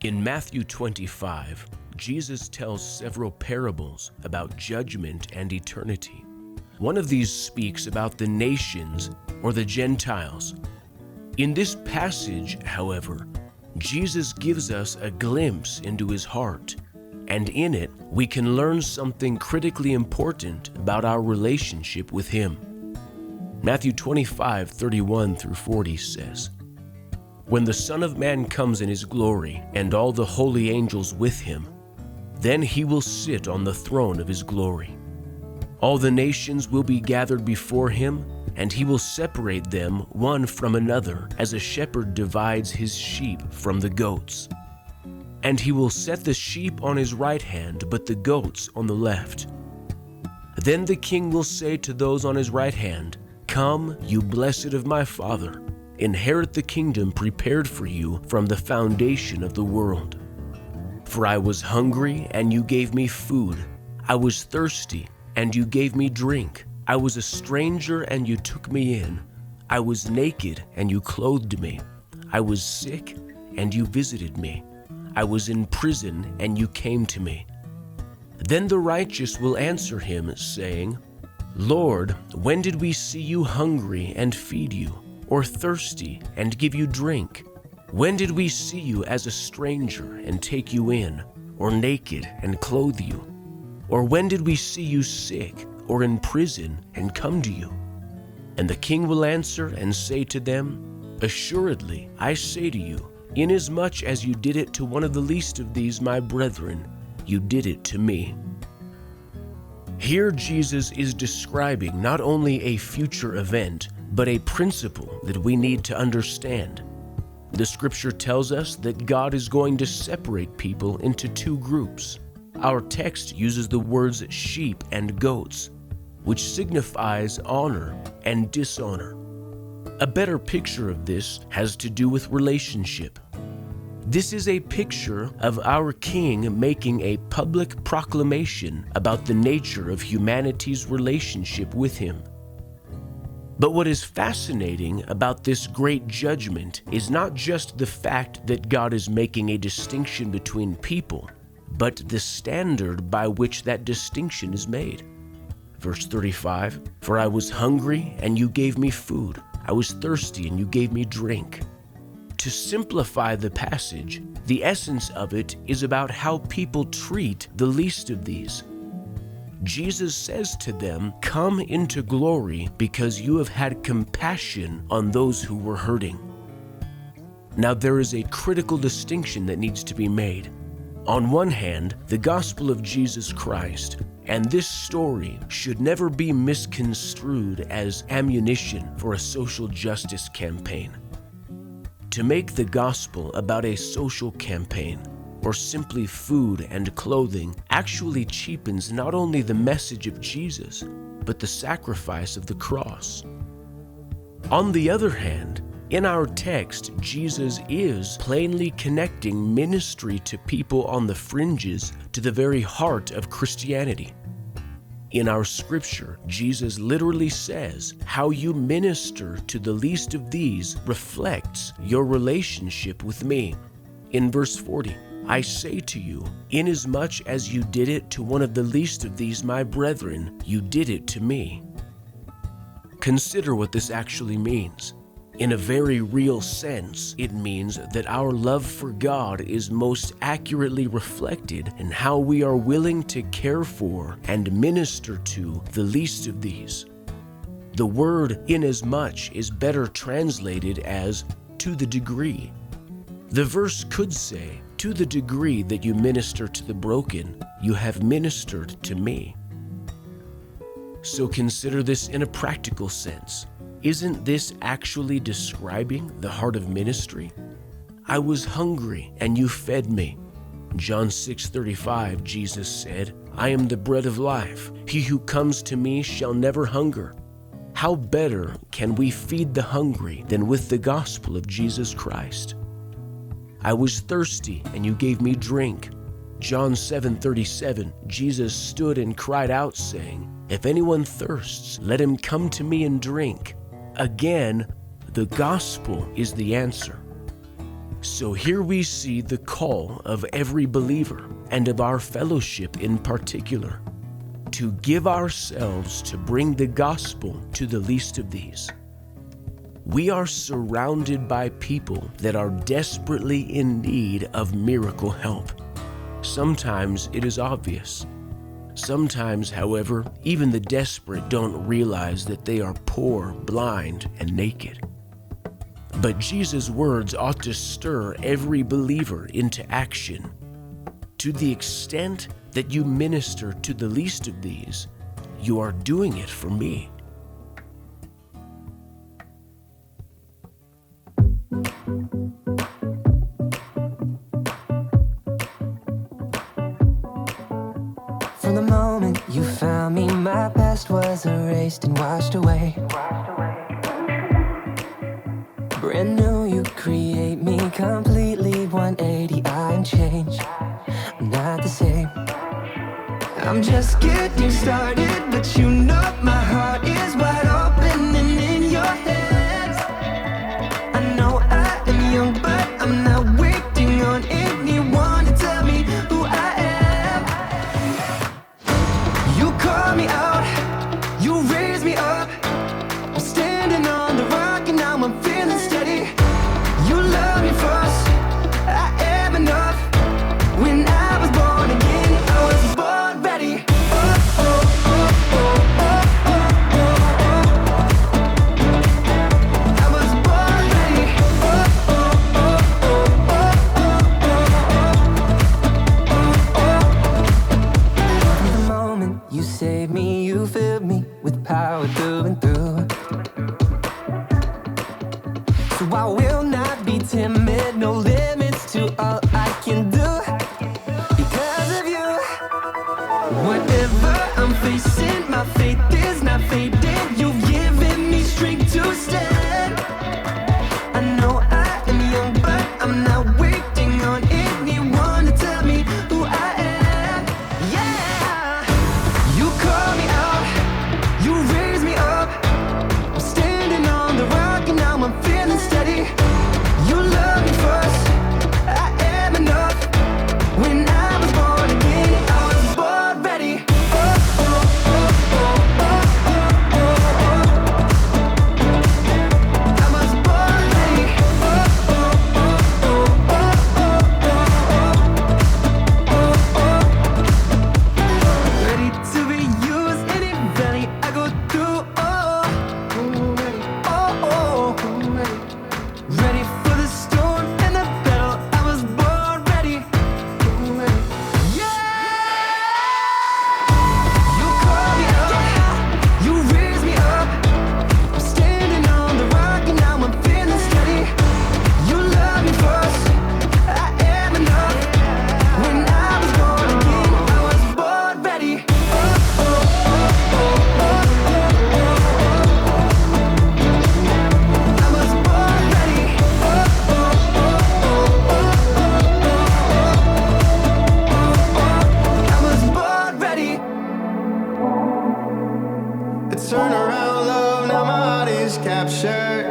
In Matthew 25, Jesus tells several parables about judgment and eternity. One of these speaks about the nations or the Gentiles. In this passage, however, Jesus gives us a glimpse into his heart, and in it we can learn something critically important about our relationship with him. Matthew 25:31-40 says, "When the Son of Man comes in his glory, and all the holy angels with him, then he will sit on the throne of his glory. All the nations will be gathered before him, and he will separate them one from another, as a shepherd divides his sheep from the goats. And he will set the sheep on his right hand, but the goats on the left. Then the king will say to those on his right hand, 'Come, you blessed of my Father, inherit the kingdom prepared for you from the foundation of the world. For I was hungry, and you gave me food. I was thirsty, and you gave me drink. I was a stranger, and you took me in. I was naked, and you clothed me. I was sick, and you visited me. I was in prison, and you came to me.' Then the righteous will answer him, saying, 'Lord, when did we see you hungry and feed you, or thirsty and give you drink? When did we see you as a stranger and take you in, or naked and clothe you? Or when did we see you sick or in prison and come to you?' And the king will answer and say to them, 'Assuredly, I say to you, inasmuch as you did it to one of the least of these my brethren, you did it to me.'" Here Jesus is describing not only a future event, but a principle that we need to understand. The scripture tells us that God is going to separate people into two groups. Our text uses the words sheep and goats, which signifies honor and dishonor. A better picture of this has to do with relationship. This is a picture of our King making a public proclamation about the nature of humanity's relationship with him. But what is fascinating about this great judgment is not just the fact that God is making a distinction between people, but the standard by which that distinction is made. Verse 35, "For I was hungry, and you gave me food. I was thirsty, and you gave me drink." To simplify the passage, the essence of it is about how people treat the least of these. Jesus says to them, "Come into glory because you have had compassion on those who were hurting." Now, there is a critical distinction that needs to be made. On one hand, the gospel of Jesus Christ and this story should never be misconstrued as ammunition for a social justice campaign. To make the gospel about a social campaign or simply food and clothing actually cheapens not only the message of Jesus, but the sacrifice of the cross. On the other hand, in our text, Jesus is plainly connecting ministry to people on the fringes to the very heart of Christianity. In our scripture, Jesus literally says, "How you minister to the least of these reflects your relationship with me." In verse 40, "I say to you, inasmuch as you did it to one of the least of these my brethren, you did it to me." Consider what this actually means. In a very real sense, it means that our love for God is most accurately reflected in how we are willing to care for and minister to the least of these. The word "inasmuch" is better translated as "to the degree." The verse could say, "To the degree that you minister to the broken, you have ministered to me." So consider this in a practical sense. Isn't this actually describing the heart of ministry? "I was hungry, and you fed me." John 6:35, Jesus said, "I am the bread of life. He who comes to me shall never hunger." How better can we feed the hungry than with the gospel of Jesus Christ? "I was thirsty, and you gave me drink." John 7:37, Jesus stood and cried out, saying, "If anyone thirsts, let him come to me and drink." Again, the gospel is the answer. So here we see the call of every believer, and of our fellowship in particular, to give ourselves to bring the gospel to the least of these. We are surrounded by people that are desperately in need of miracle help. Sometimes it is obvious. Sometimes, however, even the desperate don't realize that they are poor, blind, and naked. But Jesus' words ought to stir every believer into action. To the extent that you minister to the least of these, you are doing it for me. From the moment you found me, my past was erased and washed away. Brand new, you create me completely 180. I'm changed, I'm not the same. I'm just getting started, but you know my heart is wide open and in your hands. I know I am young, but I'm not waiting on anyone to tell me who I am. You call me out, you raise me up. I'm standing on the rock and now I'm feeling steady. You love me first, I am enough. When I was born again, I was born ready. Oh, oh, oh, oh, oh, oh, oh, oh. I was born ready. Oh, oh, oh, oh, oh, oh, oh, oh. From the moment you saved me, you filled me with power through and through. So I will not be timid, no limits to all I can do. Because of you, whatever I'm facing, my faith is not fading. You've given me strength to stand. I know I am young, but I'm not waiting on anyone to tell me who I am. Yeah, you call me out, you raise me up. I'm standing on the rock and now I'm feeling steady. You love me first, I am enough. When I was born again, I was born ready. Oh, oh, oh, oh, oh, oh, oh, oh. I was born ready. Oh, oh, oh, oh, oh, oh, oh, oh. Ready to be used any valley I go through. Oh, oh, oh. Ready for the storm and the battle. I was born ready. Yeah. You call me out, you raise me up. I'm standing on the rock and now I'm feeling steady. You love me first, I am enough. When I was born again, I was born ready. Oh, oh, oh, oh, oh, oh, oh. I was born ready. Oh, oh, oh, oh, oh, oh, oh, oh. I was born ready. The turnaround love, now my heart is captured.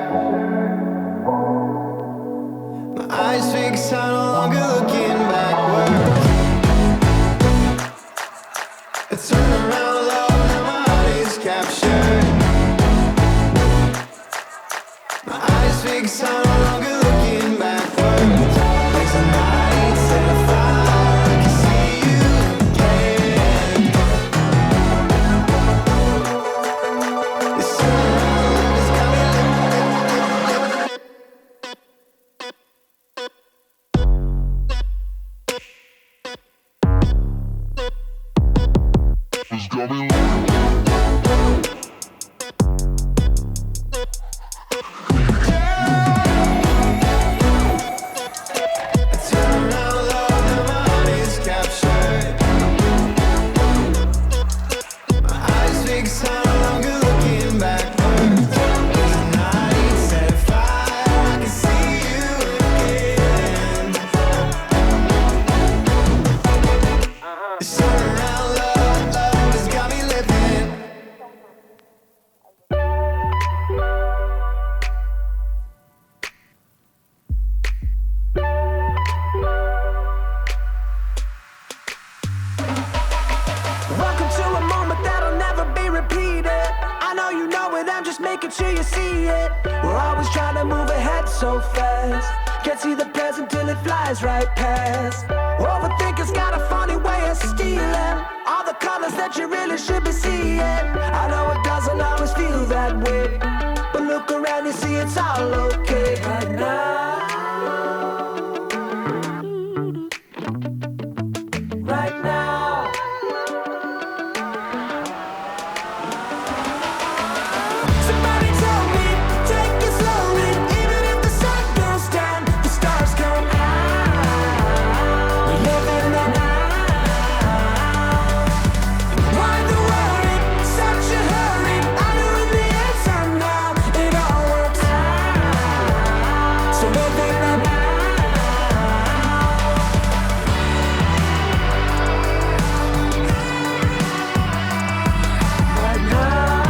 My eyes fixed, I'm no longer looking backward. The turnaround love, now my heart is captured. My eyes fixed, I'm no longer looking backward. There's a night set afire, I can see you again. This turnaround love is coming. making sure you see it. We're always trying to move ahead so fast. Can't see the present till it flies right past. Overthinkers got a funny way of stealing all the colors that you really should be seeing. I know it doesn't always feel that way, but look around, you see it's all okay right now. Right now. Somebody told me, take it slowly. Even if the sun goes down, the stars come out. We live in the now. Why the worry? Such a hurry. I know in the end somehow it all works out. So live in the now. Right now.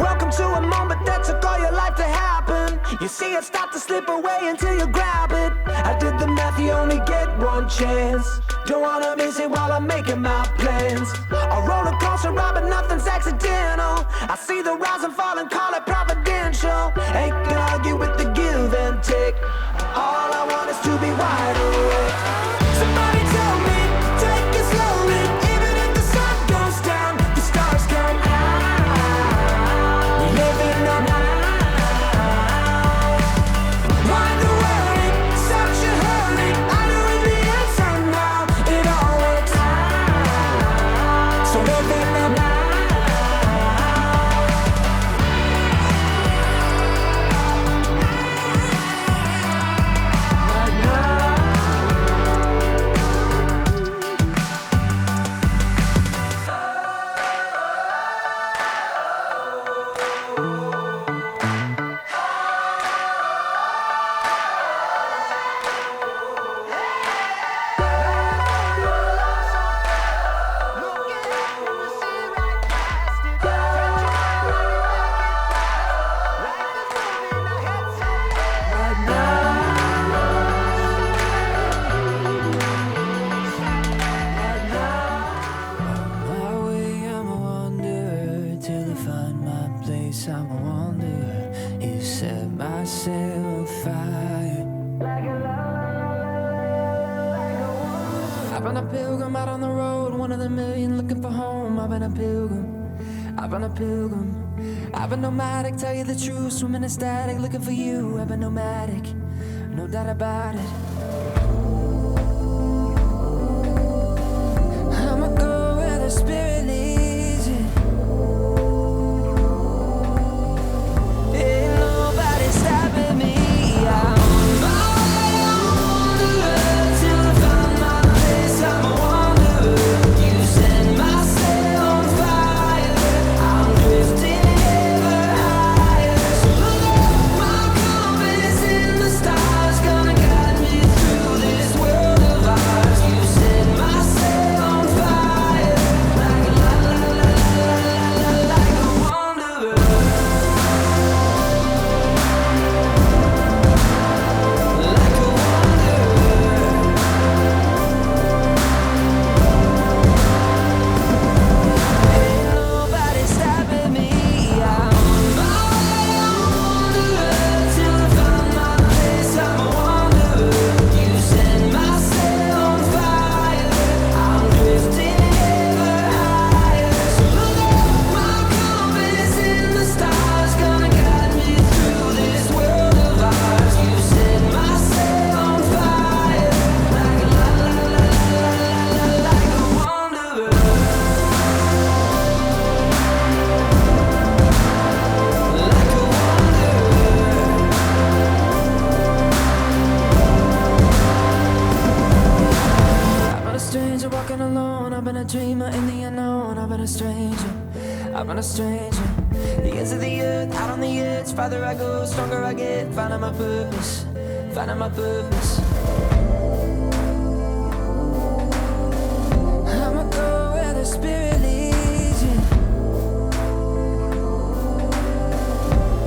Welcome to a moment that took all your life to happen. You see it start to slip away until you grab it. I did the math, you only get one chance. Don't wanna miss it while I'm making my plans. A roller coaster ride, but nothing's accidental. I see the rise and fall and call it providential. Ain't gonna argue with the give and take. All I want is to be wide awake. Somebody tell me, take it slowly. Even if the sun goes down, the stars come out. We live in the now. Why the worry? Such a hurry. I know in the end somehow it all works out. So live in the now. Right now. Right now. On my way, I'm a wanderer till I find my place. I'm a wanderer. You set my sail on fire. I've been a pilgrim out on the road, one of the million looking for home. I've been a pilgrim. I've been a pilgrim. I've been nomadic, tell you the truth, swimming in static, looking for you. I've been nomadic, no doubt about it. I'ma go where the spirit leads you. Ain't nobody stopping me. I'm on my way, I'm a wanderer till I find my place. I'm a wanderer. You set my sail on fire. I'm drifting ever higher. So look, my compass in the stars, gonna guide me through this world of ours. You set my sail on fire, like a like a wanderer. Like a wanderer. Ain't nobody stopping me. I'm on my way, I'm a wanderer till I find my place. I'm a wanderer. You set my sail on fire. I'm drifting ever higher. So look, my compass in the stars, gonna guide me through this world of ours. You set my sail on fire, like a like a wanderer. Like a wanderer. I've been a stranger walking alone. I've been a dreamer in the unknown. I've been a stranger. I've been a stranger. The ends of the earth, out on the edge. Farther I go, stronger I get. Finding my purpose. Finding my purpose. I'ma go where the spirit leads you.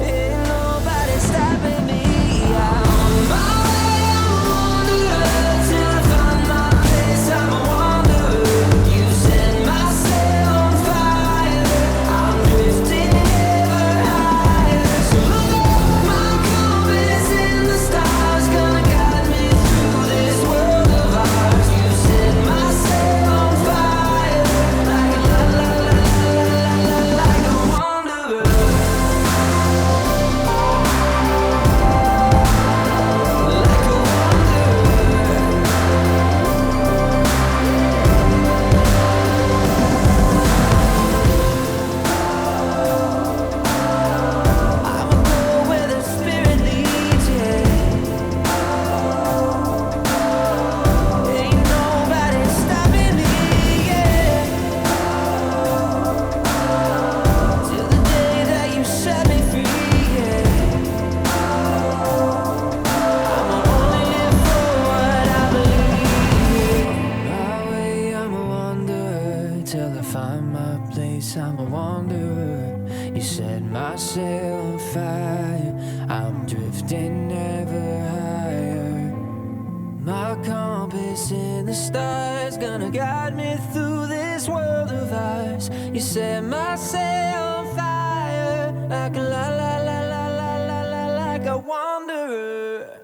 Ain't nobody stopping me. I'm on my way, I'm a wanderer till I find my place. I'm a wanderer. You set my sail till I find my place. I'm a wanderer. You set my sail on fire. I'm drifting ever higher. My compass in the stars gonna guide me through this world of ours. You set my sail on fire, like a la la la la la la la, like a wanderer.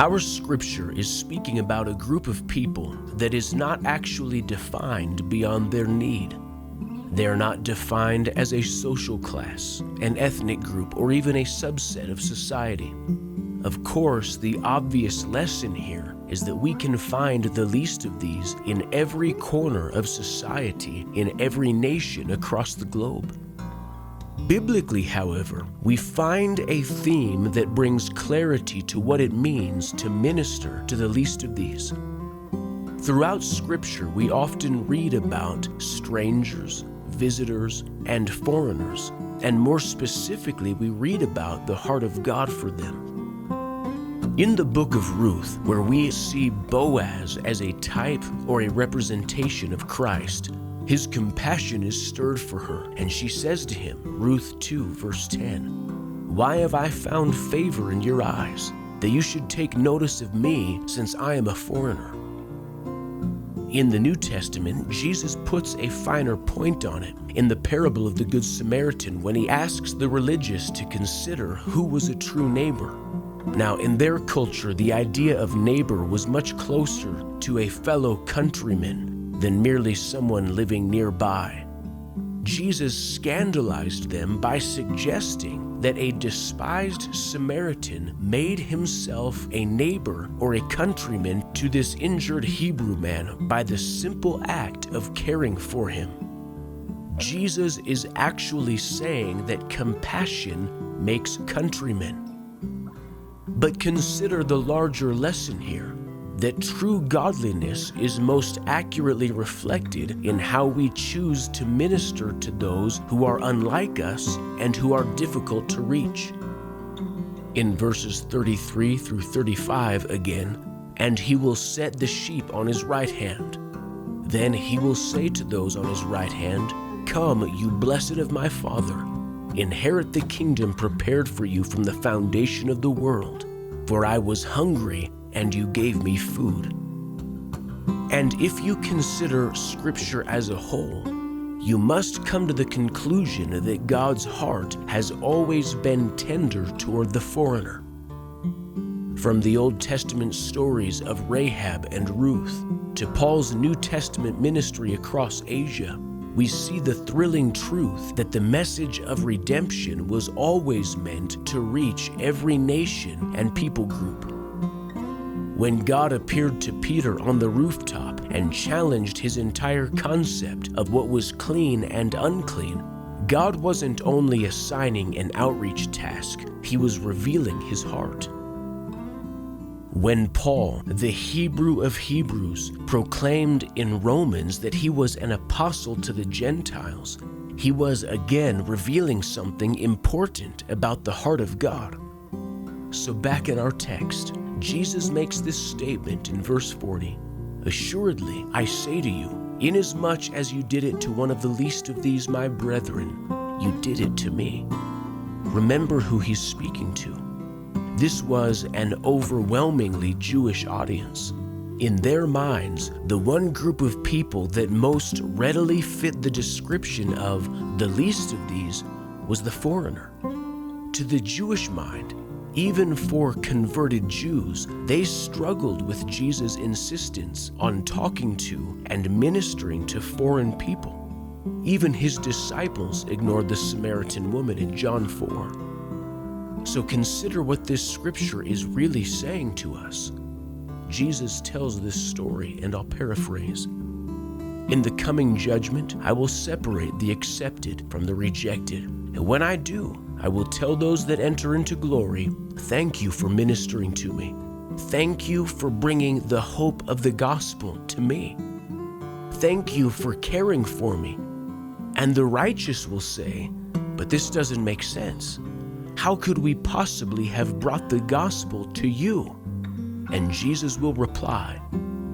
Our scripture is speaking about a group of people that is not actually defined beyond their need. They are not defined as a social class, an ethnic group, or even a subset of society. Of course, the obvious lesson here is that we can find the least of these in every corner of society, in every nation across the globe. Biblically, however, we find a theme that brings clarity to what it means to minister to the least of these. Throughout Scripture, we often read about strangers, visitors, and foreigners, and more specifically, we read about the heart of God for them. In the book of Ruth, where we see Boaz as a type or a representation of Christ, his compassion is stirred for her, and she says to him, Ruth 2, verse 10, "Why have I found favor in your eyes, that you should take notice of me, since I am a foreigner?" In the New Testament, Jesus puts a finer point on it in the parable of the Good Samaritan when he asks the religious to consider who was a true neighbor. Now, in their culture, the idea of neighbor was much closer to a fellow countryman than merely someone living nearby. Jesus scandalized them by suggesting that a despised Samaritan made himself a neighbor or a countryman to this injured Hebrew man by the simple act of caring for him. Jesus is actually saying that compassion makes countrymen. But consider the larger lesson here, that true godliness is most accurately reflected in how we choose to minister to those who are unlike us and who are difficult to reach. In verses 33 through 35 again, "And he will set the sheep on his right hand. Then he will say to those on his right hand, 'Come, you blessed of my Father, inherit the kingdom prepared for you from the foundation of the world. For I was hungry, and you gave me food.'" And if you consider Scripture as a whole, you must come to the conclusion that God's heart has always been tender toward the foreigner. From the Old Testament stories of Rahab and Ruth to Paul's New Testament ministry across Asia, we see the thrilling truth that the message of redemption was always meant to reach every nation and people group. When God appeared to Peter on the rooftop and challenged his entire concept of what was clean and unclean, God wasn't only assigning an outreach task, he was revealing his heart. When Paul, the Hebrew of Hebrews, proclaimed in Romans that he was an apostle to the Gentiles, he was again revealing something important about the heart of God. So back in our text, Jesus makes this statement in verse 40, "Assuredly, I say to you, inasmuch as you did it to one of the least of these my brethren, you did it to me." Remember who he's speaking to. This was an overwhelmingly Jewish audience. In their minds, the one group of people that most readily fit the description of the least of these was the foreigner. To the Jewish mind, even for converted Jews, they struggled with Jesus' insistence on talking to and ministering to foreign people. Even his disciples ignored the Samaritan woman in John 4. So consider what this scripture is really saying to us. Jesus tells this story, and I'll paraphrase. "In the coming judgment, I will separate the accepted from the rejected. And when I do, I will tell those that enter into glory, 'Thank you for ministering to me. Thank you for bringing the hope of the gospel to me. Thank you for caring for me.' And the righteous will say, 'But this doesn't make sense. How could we possibly have brought the gospel to you?' And Jesus will reply,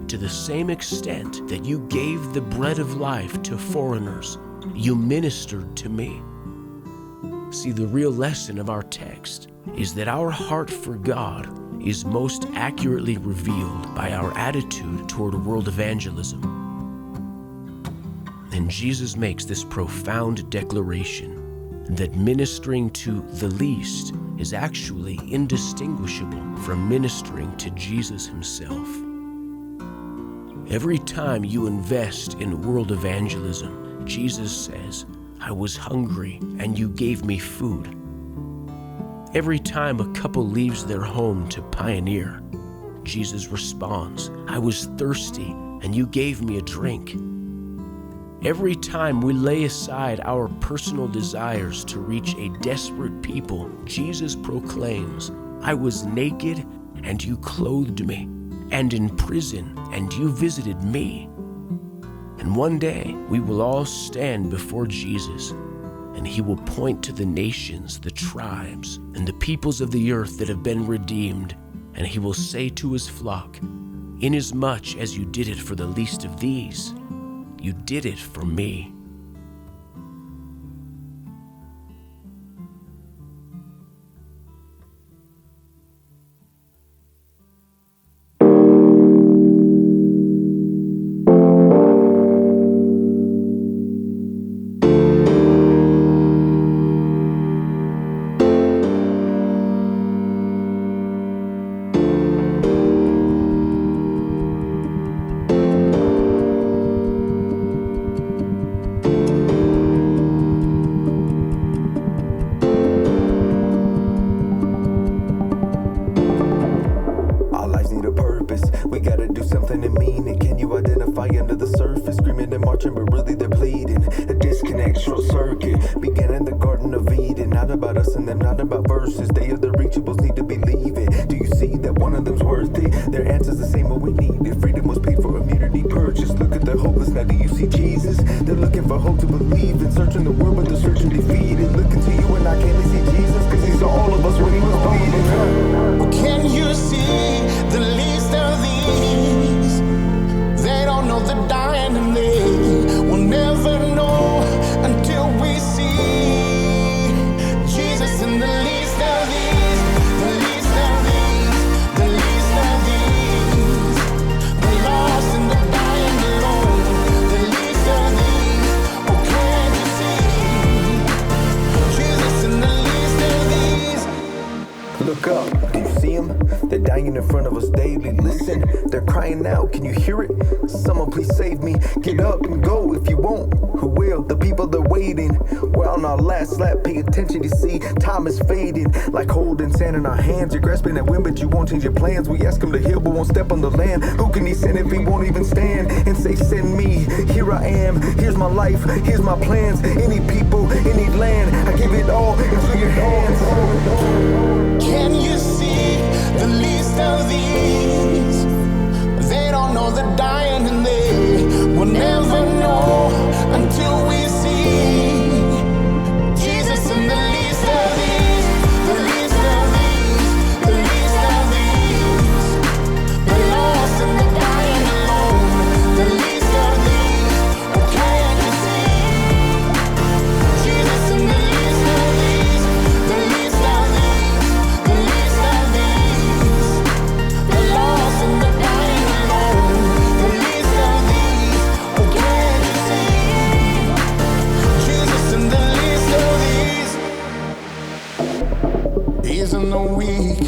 to the same extent that you gave the bread of life to foreigners, you ministered to me. See, the real lesson of our text is that our heart for God is most accurately revealed by our attitude toward world evangelism. And Jesus makes this profound declaration that ministering to the least is actually indistinguishable from ministering to Jesus himself. Every time you invest in world evangelism, Jesus says, I was hungry and you gave me food. Every time a couple leaves their home to pioneer, Jesus responds, I was thirsty and you gave me a drink. Every time we lay aside our personal desires to reach a desperate people, Jesus proclaims, I was naked and you clothed me, and in prison and you visited me. And one day we will all stand before Jesus, and he will point to the nations, the tribes, and the peoples of the earth that have been redeemed, and he will say to his flock, inasmuch as you did it for the least of these, you did it for me. We gotta do something to mean it. Can you identify under the surface? Screaming and marching, but really they're bleeding. A disconnect, short circuit. Began in the Garden of Eden. Not about us and them, not about verses. They are the reachables, need to believe it. Do you see that one of them's worth it? Their answer's the same, what we needed. Freedom was paid for, immunity purchased. Look at the hopeless, now do you see Jesus? They're looking for hope to believe in. Searching the world, but they're searching defeated. Looking to you and I can't see Jesus, cause he saw all of us when he was bleeding. Can you see the least of these? They don't know the dying and they will never know until we see Jesus in the least of these, the least of these, the least of these, the lost and the dying alone, the least of these. Oh, can't you see Jesus in the least of these? Look up, do you see him? They're dying in front of us daily. Listen, they're crying out. Can you hear it? Someone please save me. Get up and go if you won't. Who will? The people they're waiting. We're on our last lap. Pay attention, you see. Time is fading. Like holding sand in our hands. You're grasping that wind, but you won't change your plans. We ask him to heal, but won't step on the land. Who can he send if he won't even stand and say, send me? Here I am. Here's my life. Here's my plans. Any people, any land. I give it all into your hands. Can you see the least of these? They don't know the dying and they will never know until we see Jesus in the least of these, the least of these, the least of these, the lost and the dying alone, the least of these. Oh, can't you see Jesus in the least of these, the least of these, the least of these, the lost and the dying alone, the least of these. Oh, can't you see Jesus in the least of these? These are the weak,